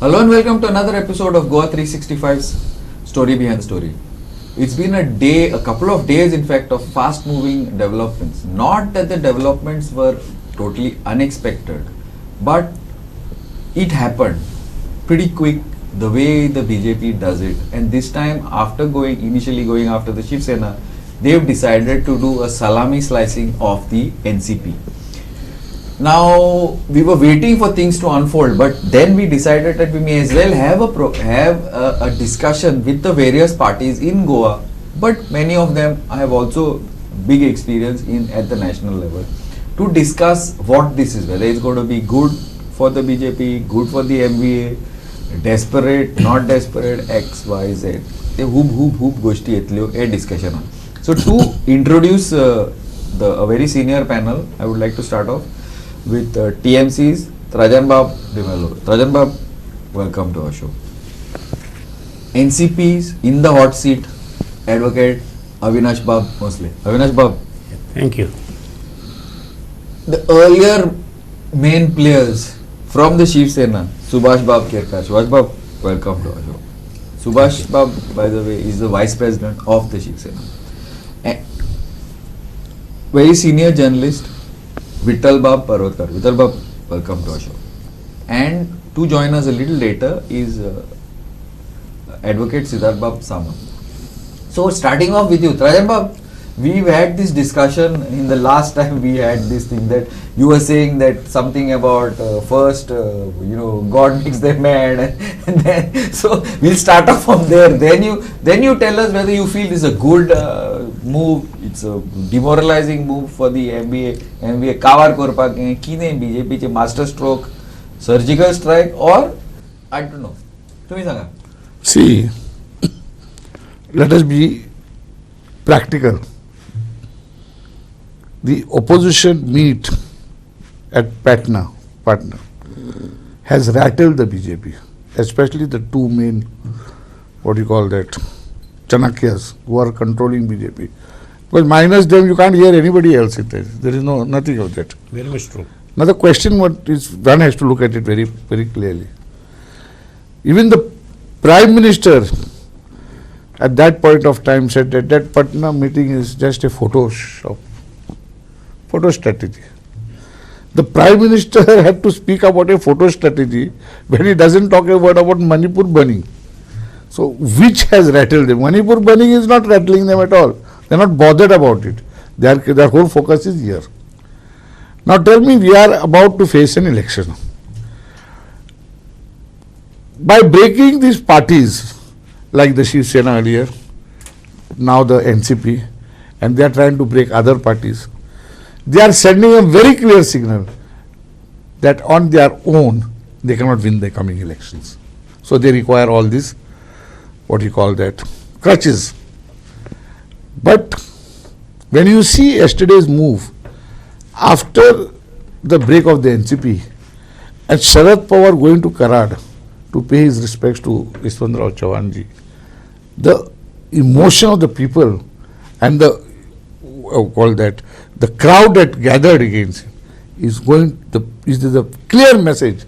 Hello and welcome to another episode of Goa 365's Story Behind Story. It's been a couple of days in fact, of fast moving developments. Not that the developments were totally unexpected, but it happened pretty quick the way the BJP does it. And this time, after initially going after the Shiv Sena, they've decided to do a salami slicing of the NCP. Now, we were waiting for things to unfold, but then we decided that we may as well have a discussion with the various parties in Goa, but many of them have also big experience at the national level, to discuss what this is, whether it's going to be good for the BJP, good for the MVA, desperate, not desperate, X, Y, Z. A hoop goshti etlyo a discussion on. So to introduce a very senior panel, I would like to start off with TMC's Trajan Bab Dimelo. Trajan Bab, welcome to our show. NCP's in the hot seat, Advocate Avinash Bab Mosle. Avinash Bab. Thank you. The earlier main players from the Shiv Sena, Subhash Bab Kerkar. Subhash Bab, welcome to our show. Subhash Bab, by the way, is the Vice President of the Shiv Sena. A very senior journalist, Vittal Bab Parvatkar. Vittal Bab, welcome to our show. And to join us a little later is Advocate Siddharth Bab Samant. So starting off with you, Trajan Bab, we've had this discussion in the last time we had this thing that you were saying that something about first, God makes them mad, and then so we'll start off from there. Then you tell us whether you feel this is a good move, it's a demoralizing move for the MVA cover korpak kine BJP che master stroke, surgical strike, or I don't know. Tumi sanga. See, let us be practical. The opposition meet at Patna has rattled the BJP, especially the two main, Chanakyas who are controlling BJP. Because minus them, you can't hear anybody else. There is nothing of that. Very much true. Now the question one has to look at it very, very clearly. Even the Prime Minister at that point of time said that Patna meeting is just a photo strategy. The Prime Minister had to speak about a photo strategy when he doesn't talk about Manipur burning. So which has rattled them? Manipur burning is not rattling them at all. They are not bothered about it. Their whole focus is here. Now tell me, we are about to face an election. By breaking these parties, like the Shiv Sena earlier, now the NCP, and they are trying to break other parties, they are sending a very clear signal that on their own, they cannot win the coming elections. So they require all these, crutches. But when you see yesterday's move, after the break of the NCP, and Sharad Pawar going to Karad to pay his respects to Yashwantrao Chavanji, the emotion of the people and the crowd that gathered against him is the clear message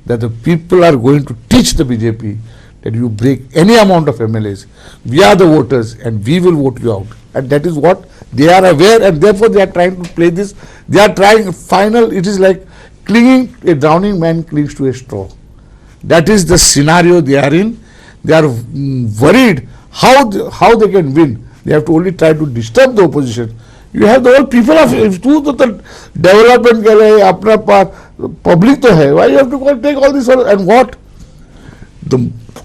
that the people are going to teach the BJP that you break any amount of MLAs, we are the voters and we will vote you out. And that is what they are aware, and therefore they are trying to play this. They are trying it is like a drowning man clings to a straw. That is the scenario they are in. They are worried how they can win. They have to only try to disturb the opposition. You have the whole people of the development ke liye apna public to hai. Why you have to take all this? And what?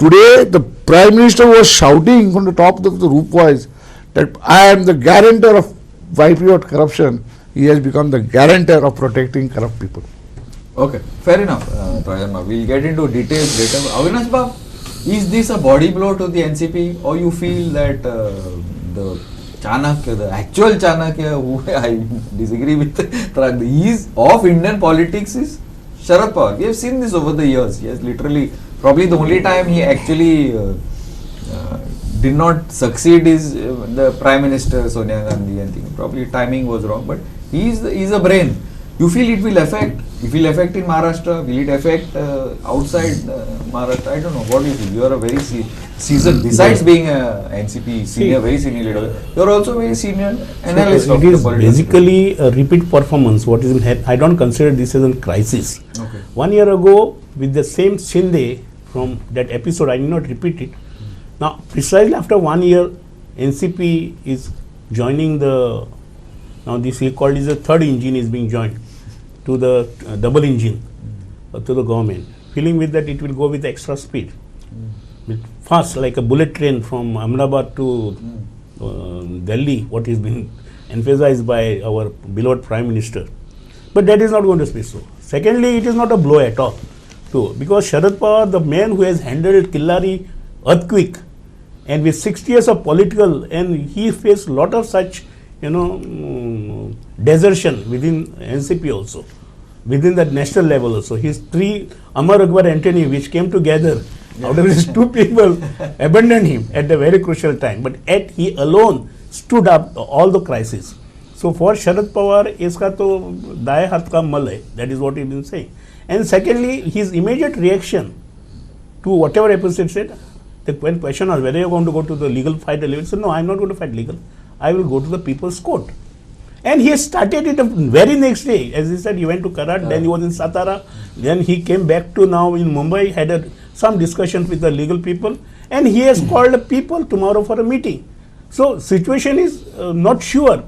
Today the Prime Minister was shouting from the top of the roof voice that I am the guarantor of wiping out corruption. He has become the guarantor of protecting corrupt people. Okay, fair enough, Trajan. We'll get into details later. Avinash Bab, is this a body blow to the NCP, or you feel that the Chanakya, the actual Chanakya, who I disagree with, he is of Indian politics, is Sharad Pawar. We have seen this over the years. He has literally, probably the only time he actually did not succeed is the Prime Minister Sonia Gandhi, and probably timing was wrong, but he is a brain. You feel it will affect? It will affect in Maharashtra? Will it affect outside Maharashtra? I don't know. What do you feel? You are a very seasoned, besides being a NCP senior, very senior leader, you are also very senior analyst of it is the politics. basically a repeat performance. What is in head? I don't consider this as a crisis. Okay. 1 year ago, with the same Shinde from that episode, I will not repeat it. Now, precisely after 1 year, NCP is joining the, now this he called is a third engine is being joined to the double engine to the government. Feeling with that it will go with extra speed, with fast like a bullet train from Ahmedabad to Delhi, what is being emphasized by our beloved Prime Minister. But that is not going to be so. Secondly, it is not a blow at all, too, because Sharad Pawar, the man who has handled Killari earthquake, and with 60 years of political, and he faced a lot of such, desertion within NCP also, within the national level also. His three Amar Akbar Antony, which came together, out of these two people abandoned him at the very crucial time. But yet he alone stood up all the crises. So for Sharad Pawar, iska to daye hath ka mal hai. That is what he has been saying. And secondly, his immediate reaction to whatever episode said, when question was whether you are going to go to the legal fight, he said, no, I am not going to fight legal. I will go to the people's court. And he started it the very next day. As he said, he went to Karat, then he was in Satara, then he came back to now in Mumbai, had some discussion with the legal people, and he has called the people tomorrow for a meeting. So situation is not sure.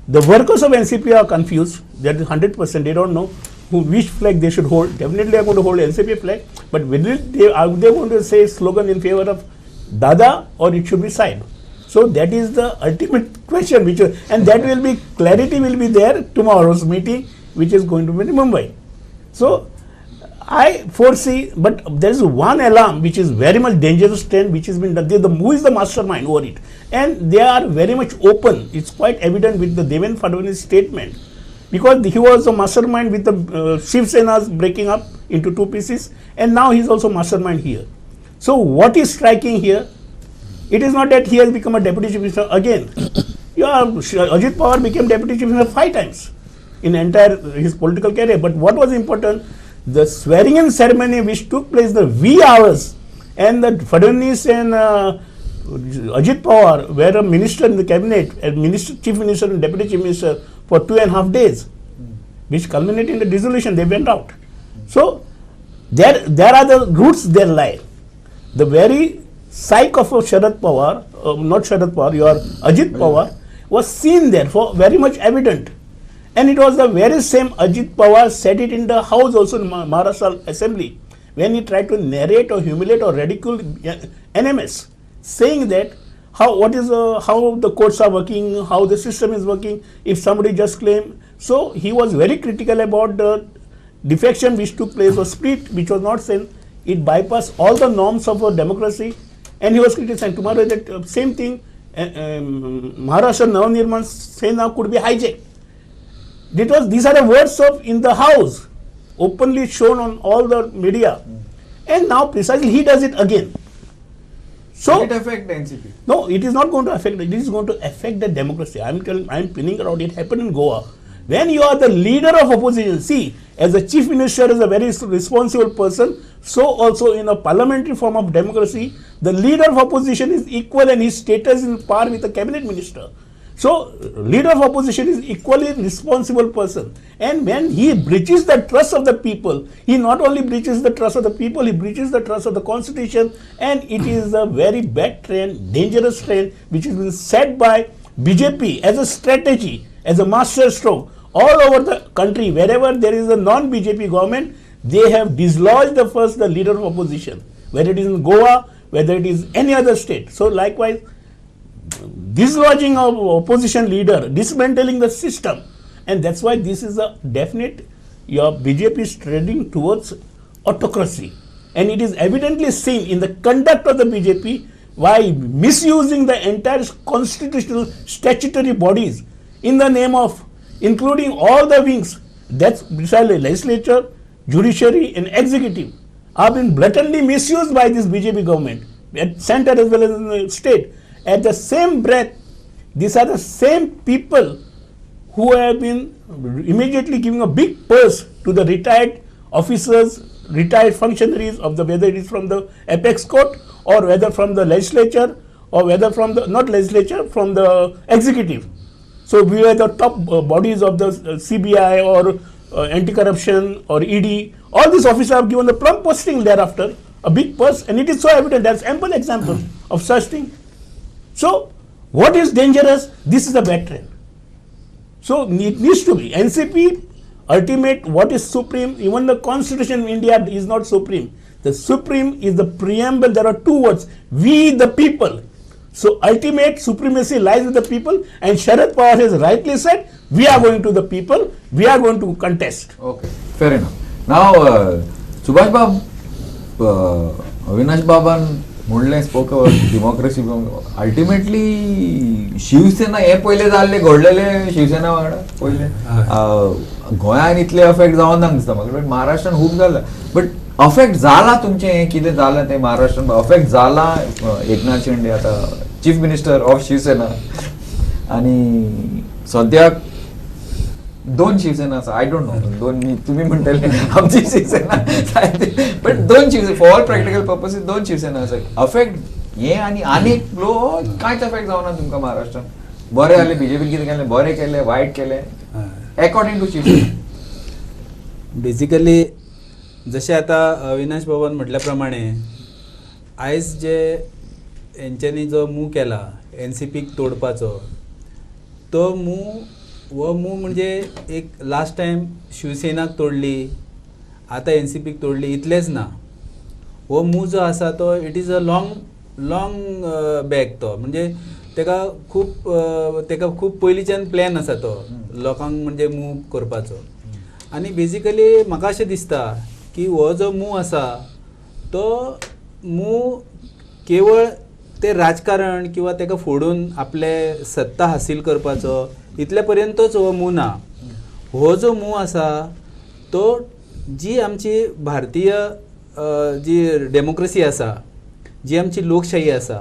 The workers of NCP are confused. That is 100%. They don't know which flag they should hold. Definitely they are going to hold NCP flag, but are they going to say slogan in favor of Dada or it should be side? So that is the ultimate question, and that will be, clarity will be there tomorrow's meeting, which is going to be in Mumbai. So I foresee, but there is one alarm which is very much dangerous trend which has been done. Who is the mastermind over it? And they are very much open. It's quite evident with the Devendra Fadnavis statement, because he was the mastermind with the Shiv Sena's breaking up into two pieces, and now he is also mastermind here. So what is striking here? It is not that he has become a deputy chief minister again. Ajit Pawar became deputy chief minister 5 times in entire his political career. But what was important? The swearing-in ceremony which took place the wee hours, and the Fadnavis and Ajit Pawar were a minister in the cabinet, a minister, chief minister and deputy chief minister for 2.5 days, which culminated in the dissolution. They went out. So there are the roots there lie. The very psyche of Sharad Pawar, not Sharad Pawar, your Ajit Pawar, was seen there, for very much evident. And it was the very same Ajit Pawar said it in the house also in Maharastra assembly, when he tried to narrate or humiliate or ridicule NMS, saying that how the courts are working, how the system is working, if somebody just claim. So he was very critical about the defection which took place, or split which was not sent. It bypassed all the norms of a democracy. And he was criticizing tomorrow that same thing, Maharashtra Navnirman Sena could be hijacked. These are the words of in the house, openly shown on all the media. And now precisely he does it again. So will it affect the NCP? No, it is not going to affect. It is going to affect the democracy. I am pinning around. It happened in Goa. When you are the leader of opposition, see, as a chief minister is a very responsible person, so also in a parliamentary form of democracy, the leader of opposition is equal and his status is in par with the cabinet minister. So, leader of opposition is equally responsible person. And when he breaches the trust of the people, he not only breaches the trust of the people, he breaches the trust of the constitution, and it is a very bad trend, dangerous trend, which has been set by BJP as a strategy, as a master stroke. All over the country, wherever there is a non-BJP government, they have dislodged the leader of opposition, whether it is in Goa, whether it is any other state. So likewise, dislodging of opposition leader, dismantling the system, and that's why this is a definite, your BJP is trending towards autocracy, and it is evidently seen in the conduct of the BJP by misusing the entire constitutional statutory bodies in the name of, including all the wings, that's precisely legislature, judiciary and executive, have been blatantly misused by this BJP government, at center as well as in the state. At the same breath, these are the same people who have been immediately giving a big purse to the retired officers, retired functionaries of the, whether it is from the apex court or whether from the legislature or whether from the, not legislature, from the executive. So we are the top bodies of the CBI or anti-corruption or ED. All these officers have given the plump posting thereafter, a big purse, and it is so evident. There is ample examples of such thing. So what is dangerous? This is a bad trend. So it needs to be NCP ultimate. What is supreme? Even the Constitution in India is not supreme. The supreme is the preamble. There are two words: we the people. So ultimate supremacy lies with the people, and Sharad Pawar has rightly said, we are going to the people, we are going to contest. Okay, fair enough. Now, Subhash Bab, Avinash Baban म्हणले spoke about democracy. Ultimately, Shiv Sena हे पहिले जाल्ले घडलेले शिवसेना वांगडा पहिले गोंयान इतले affect जावन ना दिसता म्हाका, बट महाराष्ट्रान खूब जाला. बट अफेक्ट जाला तुमचें हें कितें जालें तें महाराष्ट्रान अफेक्ट जाला. एकनाथ शिंदे आतां चीफ मिनिस्टर ऑफ शिवसेना आनी सद्याक दोन शिवसेना आसा. आय डोंट नो, दोन तुमी म्हणटले आमची शिवसेना, बट दोन शिवसेना फॉर ऑल प्रॅक्टिकल पर्पसीस दोन शिवसेना आसा. अफेक्ट हे आनी आनीक लो कांयच अफेक्ट जावना तुमकां महाराष्ट्रान? बरें जालें बीजेपीन कितें केलें, बरें केलें वायट केलें अकॉर्डिंग टू शिवसेना? बेसिकली जशें आतां अविनाश बाबान म्हटल्या प्रमाणे आयज जे हेंच्यांनी जो मूव केला NCPक तोडपाचो, तो हो मूव म्हणजे एक लास्ट टायम शिवसेनाक तोडली, आतां NCPक तोडली इतलेंच ना. हो मूव जो आसा तो it is a long back. तो म्हणजे तेका खूब पयलींच्यान प्लॅन आसा तो लोकांक म्हणजे मूव करपाचो. आनी बेजिकली म्हाका अशें दिसता की हो जो मूव आसा तो मूव केवळ ते राजकारण किंवा तेका फोडून आपले सत्ता हासील करपाचो इतले पर्यंतच हो मूव ना. हो जो मूव आसा तो जी आमची भारतीय जी डेमोक्रेसी आसा, जी आमची लोकशाही आसा,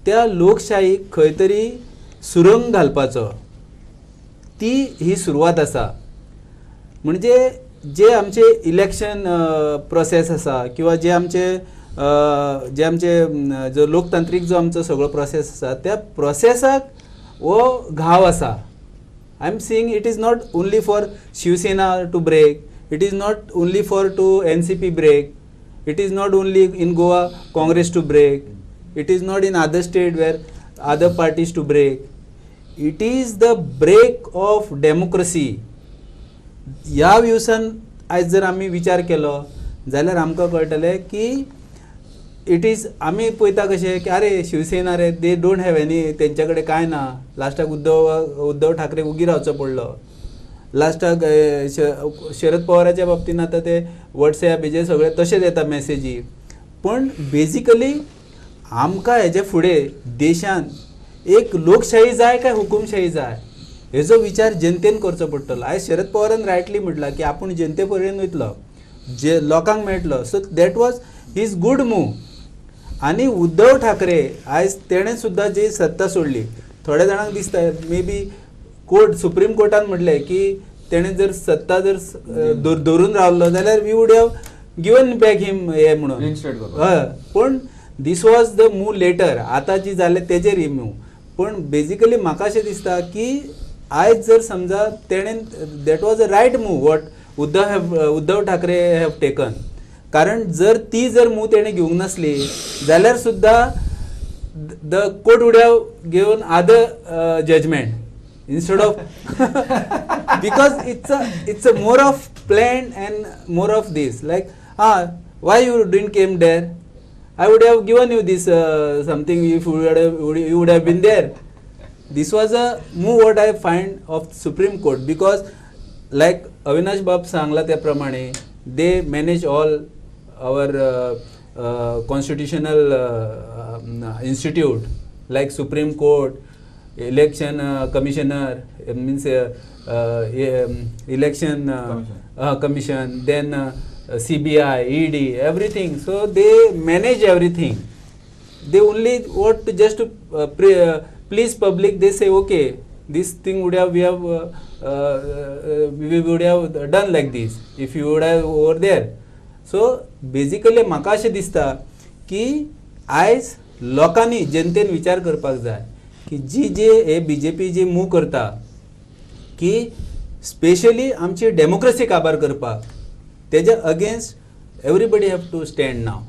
त्या लोकशाहीक खंय तरी सुरंग घालपाचो ती ही सुरवात आसा. म्हणजे जे आमचे इलेक्शन प्रोसेस आसा किंवा जे आमचे जो लोकतांत्रीक जो आमचो सगळो प्रोसेस आसा त्या प्रोसेसाक हो घाव आसा. I am seeing it is not only for Shivsena to break, it is not only for to NCP break, it is not only in Goa Congress to break, it is not in other state where other parties to break. It is the break of democracy. ह्या व्ह्यूसान आयज जर आमी विचार केलो जाल्यार आमकां कळटलें की इट इज आमी पळयता कशें की अरे शिवसेना रे दे डोंट हॅव एनी, तेंच्या कडेन कांय ना. लास्टाक उद्धव ठाकरेक उगी रावचो पडलो. लास्टाक शरद पवाराच्या बाबतीन आतां ते WhatsApp हेजे सगळे तशेंच येता मॅसेजी. पण बेजिकली आमकां हेजे फुडें देशान एक लोकशाही जाय काय हुकुमशाही जाय हेजो विचार जनतेन करचो पडटलो. आयज शरद पवारान रायटली म्हटलां की आपूण जनते पर्यंत वयतलो, जे लोकांक मेळटलो. So that was his good move. आनी उद्धव ठाकरे आयज तेणें सुद्दां जी सत्ता सोडली, थोड्या जाणांक दिसता मे बी सुप्रीम कोर्टान म्हटलें की तेणें जर सत्ता जर धरून रावलो जाल्यार we would have given back him हे म्हणून. हय, पण this was the move letter. आतां जी जालें तेजेर ही मूव. पण बेजिकली म्हाका अशें दिसता की आयज जर समजा तेणें that was a right move what Uddhav Thackeray have taken. कारण जर ती जर मूव तेणें घेवंक नासली जाल्यार सुद्दां the court would have given other judgement instead of because it's a more of planned and more of this like why you didn't came there, I would have given you this something if you would have been there. This was a move what I find of Supreme Court because like Avinash Bab Sangla त्या प्रमाणे they manage all our constitutional institute like Supreme Court, election commissioner means election commission, then CBI, ED, everything. So they manage everything. They only want to just to please public. They say okay, this thing would have we would have done like this if you would have over there. So basically म्हाका अशें दिसता की आयज लोकांनी जनतेन विचार करपाक जाय की जे हे BJP जे मूव करता की स्पेशली आमची डेमोक्रेसी काबार करपाक तेजे against everybody have to stand नाव.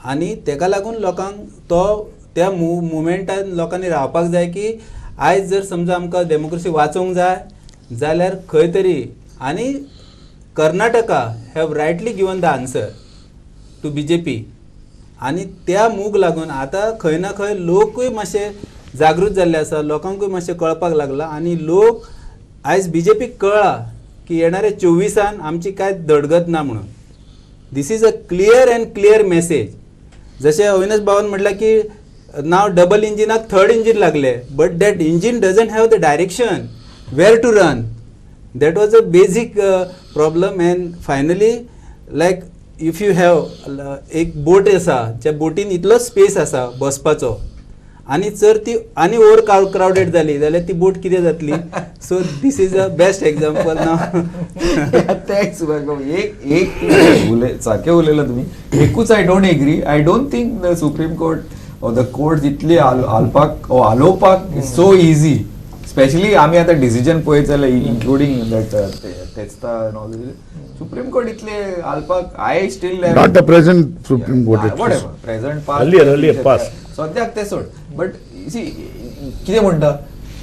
आनी तेका लागून लोकांक तो त्या मुवमेंटान लोकांनी रावपाक जाय की आयज जर समजा आमकां डेमोक्रेसी वाचोवंक जाय जाल्यार खंय तरी आनी Karnataka have rightly given the answer to BJP. आनी त्या मूग लागून आतां खंय ना खंय लोकूय मातशे जागृत जाल्ले आसा, लोकांकूय मातशें कळपाक लागला आनी लोक आयज BJP कळ्ळा की येणाऱ्या 24 आमची कांय धडगत ना म्हणून. This is a clear and clear message. जशें अविनाश बाबान म्हटलें की नाव डबल इंजिनाक थर्ड इंजिन लागले, but that engine doesn't have the direction where to run. That was a basic problem. And finally like if you have एक boat आसा ज्या बोटीन इतलो स्पेस आसा बसपाचो आनी जर ती आनी ओवर क्राउडेड जाली जाल्यार ती बोट कितें जातली. So this is a best example नाव. थँक्स एक सारकें उलयला तुमी. एकूच I don't agree. I don't think the supreme court or the courts इतले आलोवपाक सो इजी. स्पेशली आमी आतां डिसिजन पळयत जाल्यार इन्क्लुडींग दॅट तेस्ता एंड ऑल सुप्रीम कोर्ट इतले आलपाक I still not the present supreme court whatever present past Earlier past. सद्याक ते सोड. बट सी कितें म्हणटा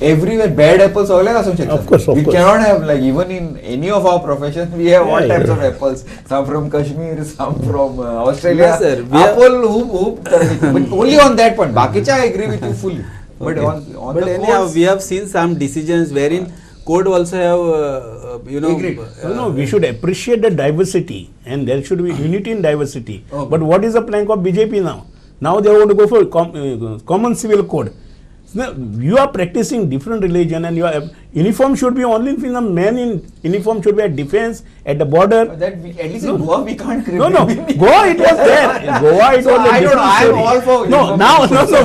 everywhere bad apples सगळ्याक आसूंक शकता. Of course. We cannot have like even in any of our professions we have all types of apples. Some from Kashmir, some from Australia. Yes, sir. Apple but only on that point. बाकीचे I agree with you fully. But on But the anyhow, courts, we have seen some decisions wherein court also have Agreed. No, we should appreciate the diversity and there should be unity in diversity. Okay. But what is the plank of BJP now? Now they want to go for common civil code. Now, you are practicing different religion and your uniform should be only for the men in uniform should be at defense at the border. that we, at least in Goa we can't create. No, Goa it was there. Goa it So was a I don't know. different I am story. all for No, uniform. now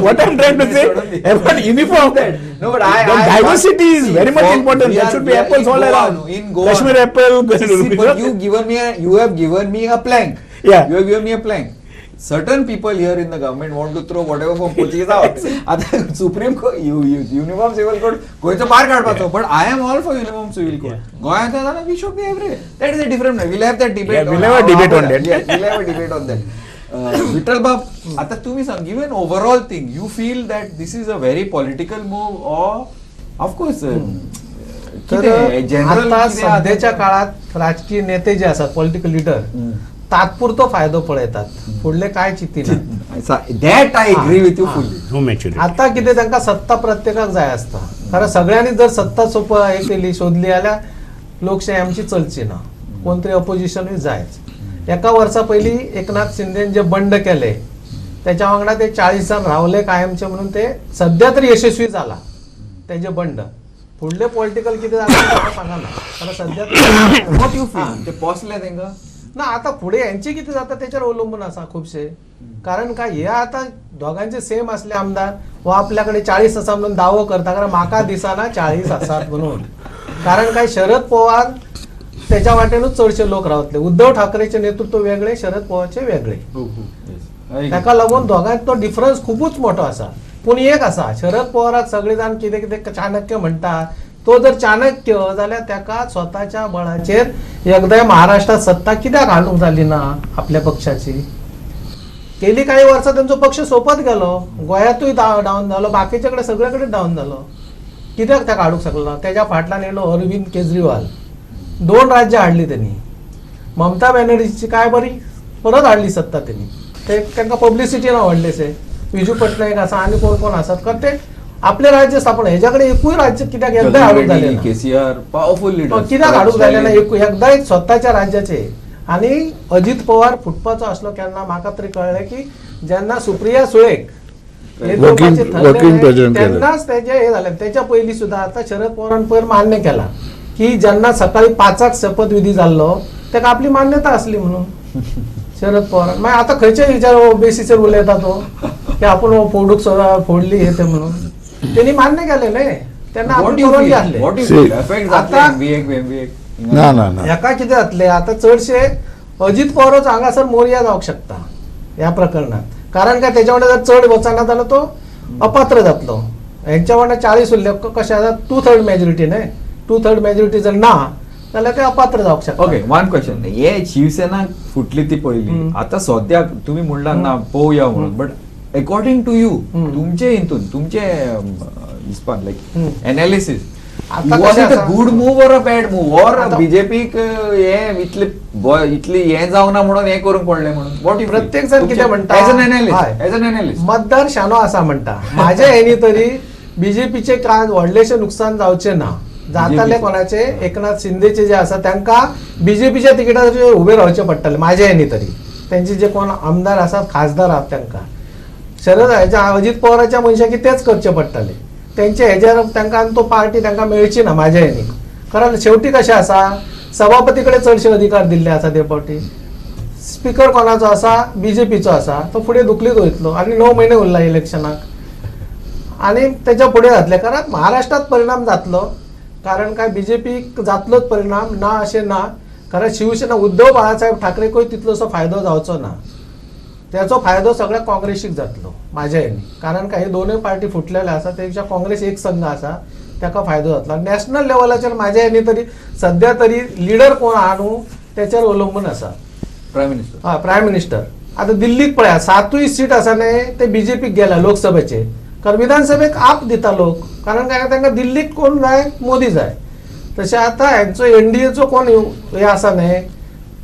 what I'm trying to say about uniform. No, but The diversity is see, very much for- important. we There are- should we be are apples in all Goa, around. no, in Goa. Kashmir apple. See, but you have given me a plank. Yeah. You have given me a plank. Certain people here in the government want to throw whatever from Portuguese out. आता Supreme Court, uniform civil code गोयचो भायर काडपाचो. But I am all for uniform civil code. गोंयांत जाल्यार we should be everywhere. That is a different. We'll have that debate. Yeah, we'll have a debate on that. Yes, we'll have a debate on that. Vittal Bab, आता तुम्ही सांग, give an overall thing. You feel that this is a very political move or of course तर आता सध्याच्या काळात राजकीय नेते जे असतात पॉलिटिकल लीडर तात्पुरतो फायदो पळयतात, फुडले काय चिंतिना. That I agree with you fully. No maturity. आता कितें तांकां सत्ता प्रत्येकाक जाय आसता. कारण सगळ्यांनी जर सत्ता हे केली सोदली जाल्यार लोकशाही आमची चलची ना. कोण तरी अपोजिशनूय जायच. एका वर्सा पयलीं एकनाथ शिंदेन जे बंड केले त्याच्या वांगडा ते 40 रावले कायमचे म्हणून ते सध्या तरी यशस्वी जाला तेजे बंड. फुडले पॉलिटिकल कितें जाता सांगना. कारण सध्या What you feel? ते पोसले तेंका? ना आता पुढे यांचे किती जाता त्याच्यावर अवलंबून असा खूपशे. कारण काय हे आता दोघांचे सेम असले आमदार व आपल्याकडे 40 असा म्हणून दावो करता. कारण म्हाका दिसाना 40 असतात म्हणून. कारण काय शरद पवार त्याच्या वाटेनूच चडशे लोक रावतले. उद्धव ठाकरेचे नेतृत्व वेगळे, शरद पवारचे वेगळे. ताका लागून दोघांत तो डिफरन्स खूपच मोठो असा. पूण एक असा, शरद पवाराक सगळे जाण कितें कितें चाणक्य म्हणटा. तो जर चाणक्य जाल्यार त्याका स्वताच्या बळाचेर एकदा महाराष्ट्रात सत्ता कित्याक हाडूंक जाली ना आपल्या पक्षाची. गेली काही वर्सां त्यांचो पक्ष सोपत गेलो. गोंयांतूय डावन जालो, बाकीचे कडेन सगळे कडेन डावन जालो. कित्याक ताका हाडूंक शकलो ना. त्याच्या फाटल्यान येयलो अरविंद केजरीवाल. 2 राज्य हाडली त्यांनी. ममता बॅनर्जीची काय बरी परत हाडली सत्ता त्यांनी. ते तांकां पब्लिसिटी ना व्हडलेशे. विजू पटनायक आसा आनी कोण कोण आसात कारण ते आपले राज्य स्थापन हेच्याकडे एकूय राज्य कित्याक एकदा हाडूंक जाले ना. केसीआर पॉवरफुल लीडर कित्याक हाडूंक जाले ना एकदा स्वताच्या राज्याचे. आणि अजित पवार फुटपाचो असलो केन्ना म्हाका तरी कळ्ळें की जेन्ना सुप्रिया सुळेक working president तेन्नाच तेजे हे जालें. त्याच्या पयलीं सुद्दां आतां शरद पवारान पयर मान्य केला की जेन्ना सकाळी 5 शपथविधी जाल्लो तेका आपली मान्यता असली म्हणून शरद पवार. मागीर आतां खंयच्या विचार बेसीचेर उलयता तो की आपूण फोडूंक फोडली हे ते म्हणून. त्यांनी मान्य केले न्ही त्यांना What आपण do you परवानगी feel? असले What do you See, feel? Effect आता- MBA. ना ना ना एका किती जातले आता चडशे अजित पवारच हांगासर मोरया जावंक शकता ह्या प्रकरणात. कारण काय त्याच्या वांगडा जर चड वचना जाल्यार तो अपात्र जातलो. यांच्या वांगडा 40 उरले कशें आसा 2/3 मेजॉरिटी न्हय 2/3 मेजॉरिटी जर ना जाल्यार ते अपात्र जावंक शकता. ओके वन क्वेश्चन हे शिवसेना फुटली ती पहिली आता सद्याक तुम्ही म्हणला ना पोवया म्हणून बट अकॉर्डिंग टू यू तुमचे हितून तुमचे लाईक एनालिसिस आता वॉज कशें इट अ आसा? गुड मूव और अ बॅड मूव और आता- बीजेपीक हे इतले हे जावना म्हणून हे करूंक पडले म्हणून वॉट यू प्रत्येक जण कितें म्हणटा एज एन हय. एनालिस्ट मतदार शानो आसा म्हणटा माझ्या हेनी तरी बीजेपीचे कांय व्हडलेशे नुकसान जावचे ना. जाताले BJP. कोणाचे एकनाथ शिंदेचे जे आसा तांकां बीजेपीच्या तिकिटाचेर उबे रावचे पडटले माझ्या हेनी तरी. त्यांचे जे कोण आमदार आसात खासदार आहात तांकां अजित पवाराच्या मनशाकी तेच करचे पडटले. त्यांचे हेजेर तांकां तो पार्टी तांकां मेळची ना माझ्या हेनी. कारण शेवटी कशें आसा सभापती कडेन चडशे अधिकार दिल्ले आसा ते पावटी. स्पीकर कोणाचो आसा बीजेपीचो आसा तो फुडें दुखलीत वयतलो आनी 9 म्हयने उरला इलेक्शनाक आनी तेच्या फुडें जातले. कारण महाराष्ट्रात परिणाम जातलो कारण काय बीजेपीक जातलोच परिणाम ना अशें ना. कारण शिवसेना उद्धव बाळासाहेब ठाकरेकूय तितलोसो फायदो जावचो ना. त्याचो फायदो सगळ्या काँग्रेसीक जातलो माझ्या हेनी. कारण काय हे दोनूय पार्टी फुटलेले आसा तेच्या काँग्रेस एक संघ आसा ताका फायदो जातलो. नॅशनल लेवलाचेर माझ्या हेनी तरी सध्या तरी लिडर कोण आणू त्याच्यावर अवलंबून आसा. प्राईम मिनिस्टर हा प्रायम मिनिस्टर. आता दिल्लीत पळया 7 सीट आसा न्हय ते बीजेपीक गेला लोकसभेचे. कारण विधानसभेक आप दिता लोक. कारण काय तांकां दिल्लीत कोण जाय मोदी जाय. तशें आता हांचो एनडीएचो कोण हे आसा न्हय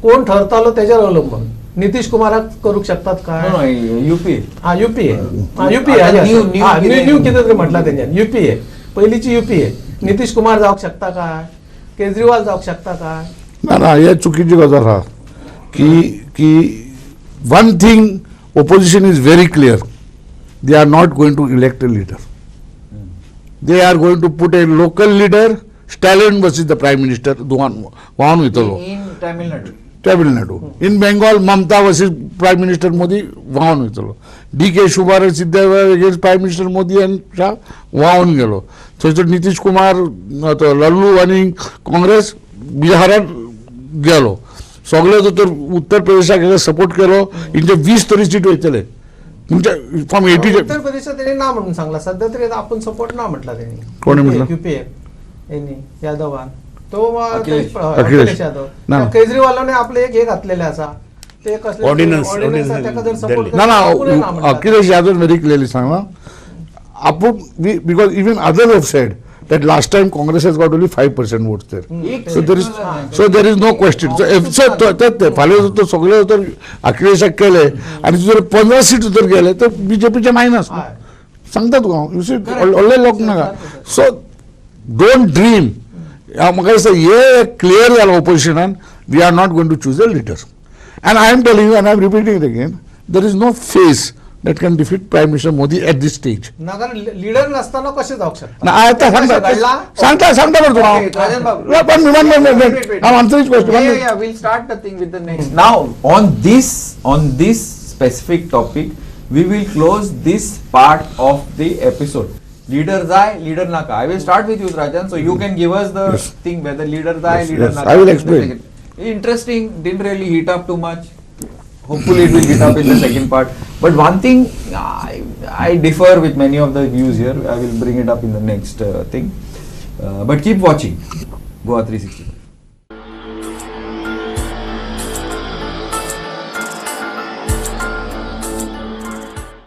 कोण ठरतालो तेजेर अवलंबून. नितीश कुमाराक करूंक शकतात काय युपी हा युपीए आता युपीए new न्यू कितें तरी म्हटला तेंच्यान युपीए पहिलीची युपीए. नितीश कुमार जावंक शकता काय केजरीवाल जावंक शकता काय. ना ना हे चुकीची गजाल आहा की one thing opposition is very clear. They are not going to elect a leader. They are going to put a local leader, Stalin versus the Prime Minister, वाहन वयतलो in Tamil Nadu Tamil Nadu. In Bengal Mamata versus prime minister Modi वाहन वयतलो. DK Shivakumar Siddheshwar against prime minister Modi आनी शाह वाहन गेलो. थंयसर नितीश कुमार लल्लू आनी काँग्रेस बिहारात गेलो. सगळे तर उत्तर प्रदेशाक सपोर्ट केलो. इंचे 20 तरी सीट वयतले तुमच्या फ्रॉम 80. उत्तर प्रदेशात त्यांनी ना म्हणून सांगला सध्या तरी आपण सपोर्ट ना म्हटला त्यांनी. कोणी म्हटलं? युपीए यांनी यादवान तो अखिलेश. अखिलेश यादव. ना. केजरीवालाने आपले एक हे घातलेले असा ते कसले Ordinance, ordinance आहे, त्याका जर Delhi. support ना करता, कोणी ना ना म्हणतात. अखिलेश यादव व्हेरी क्लिअरली सांगला आपण because even other have said that last time Congress has got only 5% votes there. So there is no question. So फाल्यां जर सगळे जर अखिलेशाक केले आणि जर 15 सीट जर गेले तर बीजेपीचे मायनस हय. सांगता तुका यू सी व्हडले लोक नाका. So don't dream. म्हाका दिसता हे क्लियर जाला ओपोजिशनान we are not going to choose a leader. And I am telling you and I am repeating it again there is no face that can defeat Prime Minister Modi at this stage. नगर leader नसताना कसे जाऊ शकतात. ना आता कशे घडला? सांगता बरं तुला. Okay, Rajan Babu. Wait. I'm answering question. Yeah. We'll start the thing with the next. Now, on this specific topic, we will close this part of the episode. Leader zai, leader naka. I will start with you, Rajan. So you can give us the thing whether leader zai, Yes, leader yes. naka. I will explain. Interesting. Didn't really heat up too much. Hopefully it will heat up in the second part. But one thing, I differ with many of the views here. I will bring it up in the next thing. But keep watching Goa 360.